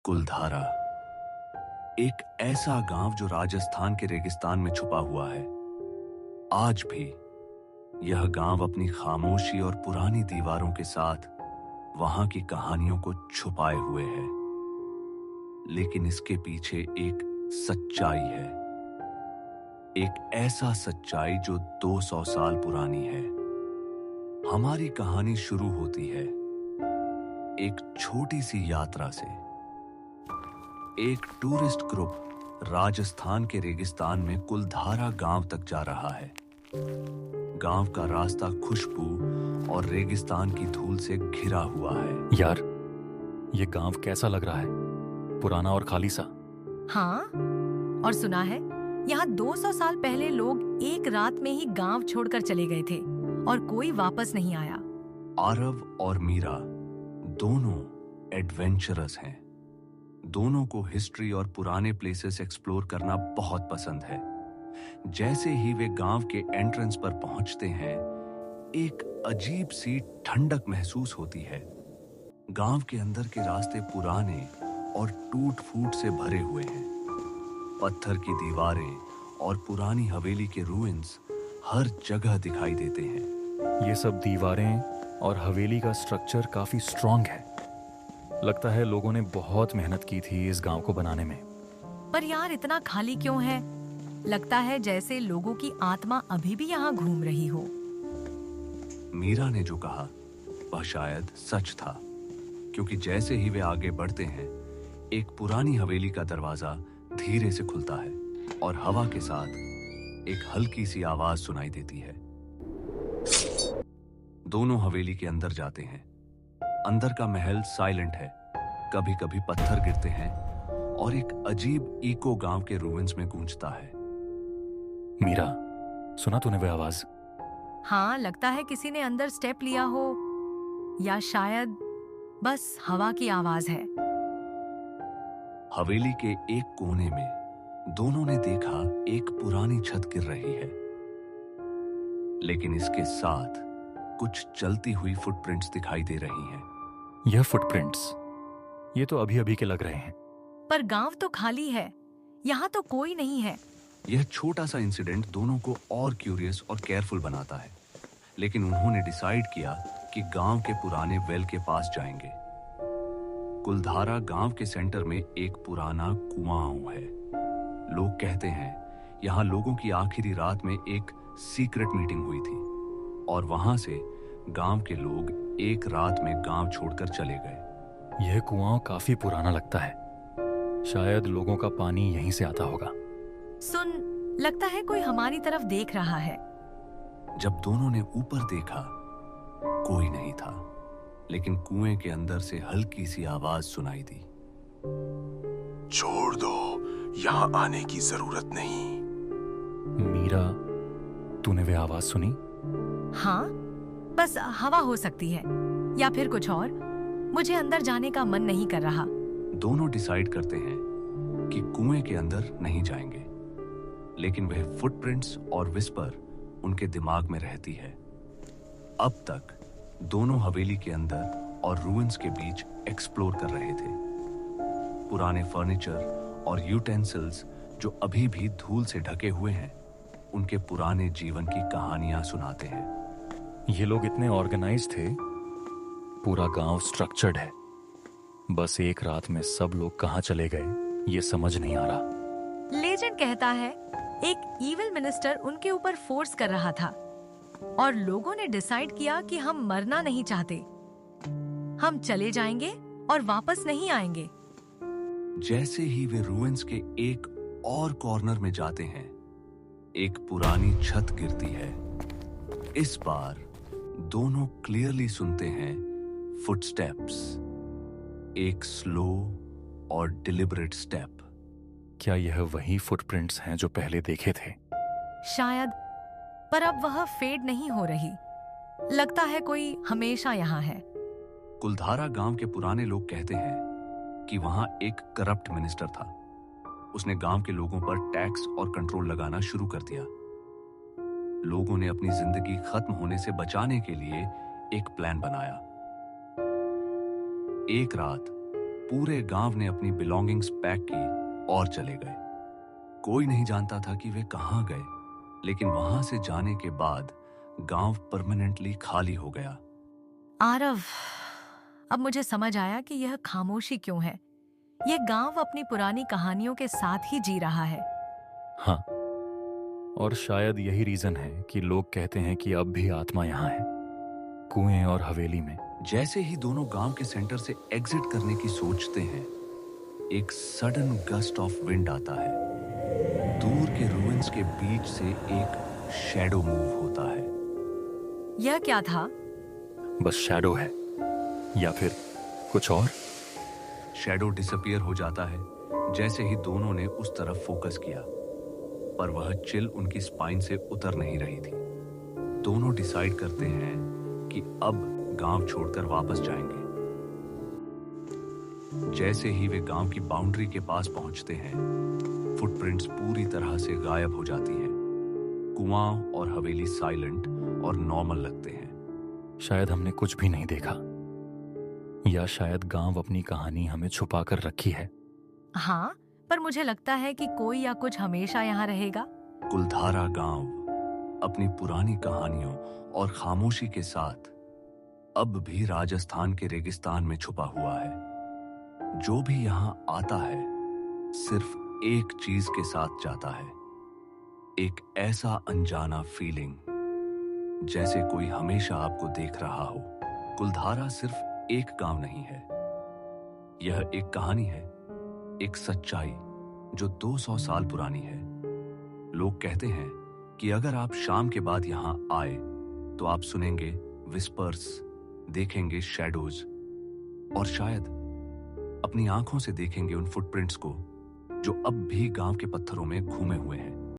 कुलधारा, एक ऐसा गांव जो राजस्थान के रेगिस्तान में छुपा हुआ है। आज भी यह गांव अपनी खामोशी और पुरानी दीवारों के साथ वहां की कहानियों को छुपाए हुए है। लेकिन इसके पीछे एक सच्चाई है, एक ऐसा सच्चाई जो 200 साल पुरानी है। हमारी कहानी शुरू होती है एक छोटी सी यात्रा से। एक टूरिस्ट ग्रुप राजस्थान के रेगिस्तान में कुलधारा गांव तक जा रहा है। गांव का रास्ता खुशबू और रेगिस्तान की धूल से घिरा हुआ है। यार, ये गांव कैसा लग रहा है? पुराना और खाली सा। हाँ, और सुना है यहाँ 200 साल पहले लोग एक रात में ही गांव छोड़कर चले गए थे और कोई वापस नहीं आया। आरव और मीरा दोनों एडवेंचरस हैं। दोनों को हिस्ट्री और पुराने प्लेसेस एक्सप्लोर करना बहुत पसंद है। जैसे ही वे गांव के एंट्रेंस पर पहुंचते हैं, एक अजीब सी ठंडक महसूस होती है। गांव के अंदर के रास्ते पुराने और टूट-फूट से भरे हुए हैं। पत्थर की दीवारें और पुरानी हवेली के रूइंस हर जगह दिखाई देते हैं। ये सब दीवारें और हवेली का स्ट्रक्चर काफी स्ट्रांग है। लगता है लोगों ने बहुत मेहनत की थी इस गांव को बनाने में। पर यार, इतना खाली क्यों है? लगता है जैसे लोगों की आत्मा अभी भी यहाँ घूम रही हो। मीरा ने जो कहा वह शायद सच था, क्योंकि जैसे ही वे आगे बढ़ते हैं, एक पुरानी हवेली का दरवाजा धीरे से खुलता है और हवा के साथ एक हल्की सी आवाज सुनाई देती है। दोनों हवेली के अंदर जाते हैं। अंदर का महल साइलेंट है। कभी कभी पत्थर गिरते हैं और एक अजीब इको गांव के रूइंस में गूंजता है। मीरा, सुना तूने वह आवाज? हाँ, लगता है किसी ने अंदर स्टेप लिया हो, या शायद बस हवा की आवाज है। हवेली के एक कोने में दोनों ने देखा एक पुरानी छत गिर रही है, लेकिन इसके साथ कुछ चलती हुई फुटप्रिंट्स दिखाई दे रही हैं। यह फुटप्रिंट्स, ये तो अभी अभी के लग रहे हैं। पर गांव तो खाली है, यहाँ तो कोई नहीं है। यह छोटा सा इंसिडेंट दोनों को और क्यूरियस और केयरफुल बनाता है, लेकिन उन्होंने डिसाइड किया कि गांव के पुराने वेल के पास जाएंगे। कुलधारा गांव के सेंटर में एक पुराना कुआं है। लोग कहते हैं यहाँ लोगों की आखिरी रात में एक सीक्रेट मीटिंग हुई थी और वहां से गांव के लोग एक रात में गांव छोड़कर चले गए। यह कुआं काफी पुराना लगता है। शायद लोगों का पानी यहीं से आता होगा। सुन, लगता है कोई हमारी तरफ देख रहा है। जब दोनों ने ऊपर देखा, कोई नहीं था, लेकिन कुएं के अंदर से हल्की सी आवाज सुनाई दी। छोड़ दो, यहाँ आने की जरूरत नहीं। मीरा, तूने वह आवाज सुनी? हाँ, बस हवा हो सकती है या फिर कुछ और। मुझे अंदर जाने का मन नहीं कर रहा। दोनों डिसाइड करते हैं कि कुएं के अंदर नहीं जाएंगे, लेकिन वह फुटप्रिंट्स और विस्पर उनके दिमाग में रहती है। अब तक दोनों हवेली के अंदर और रूइंस के बीच एक्सप्लोर कर रहे थे। पुराने फर्नीचर और यूटेंसिल्स जो अभी भी धूल से ढके हुए हैं, उनके पुराने जीवन की कहानियां सुनाते हैं। ये लोग इतने ऑर्गेनाइज थे। पूरा गांव स्ट्रक्चर्ड है। बस एक रात में सब लोग कहाँ चले गए ये समझ नहीं आ रहा। लेजेंड कहता है एक इविल मिनिस्टर उनके ऊपर फोर्स कर रहा था और लोगों ने डिसाइड किया कि हम मरना नहीं चाहते, हम चले जाएंगे और वापस नहीं आएंगे। जैसे ही वे रूइंस के एक और कॉर्नर में जाते हैं, एक पुरानी छत गिरती है। इस बार दोनों क्लियरली सुनते हैं फुटस्टेप्स, एक स्लो और डिलिबरेट स्टेप। क्या यह वही फुटप्रिंट्स हैं जो पहले देखे थे? शायद, पर अब वह फेड नहीं हो रही। लगता है कोई हमेशा यहाँ है। कुलधारा गांव के पुराने लोग कहते हैं कि वहां एक करप्ट मिनिस्टर था। उसने गांव के लोगों पर टैक्स और कंट्रोल लगाना शुरू कर दिया। लोगों ने अपनी जिंदगी खत्म होने से बचाने के लिए एक प्लान बनाया। एक रात पूरे गांव ने अपनी बिलोंगिंग्स पैक की और चले गए। कोई नहीं जानता था कि वे कहां गए, लेकिन वहां से जाने के बाद गांव परमानेंटली खाली हो गया। आरव, अब मुझे समझ आया कि यह खामोशी क्यों है। यह गांव अपनी पुरानी कहानियों के साथ ही जी रहा है। हाँ, और शायद यही रीजन है कि लोग कहते हैं कि अब भी आत्मा यहाँ है, कुएं और हवेली में। जैसे ही दोनों गांव के सेंटर से एग्जिट करने की सोचते हैं, एक सडन गस्ट ऑफ विंड आता है। दूर के रूइंस के बीच से एक शैडो मूव होता है। यह क्या था? बस शैडो है, या फिर कुछ और? शैडो डिसअपियर हो जाता है जैसे ही दोनों ने उस तरफ फोकस किया, पर वह चिल उनकी स्पाइन से उतर नहीं रही थी। दोनों डिसाइड करते हैं कि अब गांव छोड़कर वापस जाएंगे। जैसे ही वे गांव की बाउंड्री के पास पहुंचते हैं, फुटप्रिंट्स पूरी तरह से गायब हो जाती हैं। कुआं और हवेली साइलेंट और नॉर्मल लगते हैं। शायद हमने कुछ भी नहीं देखा, या शायद गांव अपनी कहानी हमें छुपा कर रखी है। हाँ, पर मुझे लगता है कि कोई या कुछ हमेशा यहाँ रहेगा। कुलधारा गांव अपनी पुरानी कहानियों और खामोशी के साथ अब भी राजस्थान के रेगिस्तान में छुपा हुआ है। जो भी यहां आता है सिर्फ एक चीज के साथ जाता है, एक ऐसा अनजाना फीलिंग, जैसे कोई हमेशा आपको देख रहा हो। कुलधारा सिर्फ एक गांव नहीं है, यह एक कहानी है, एक सच्चाई जो 200 साल पुरानी है। लोग कहते हैं कि अगर आप शाम के बाद यहां आए तो आप सुनेंगे विस्पर्स, देखेंगे शैडोज और शायद अपनी आंखों से देखेंगे उन फुटप्रिंट्स को जो अब भी गांव के पत्थरों में घूमे हुए हैं।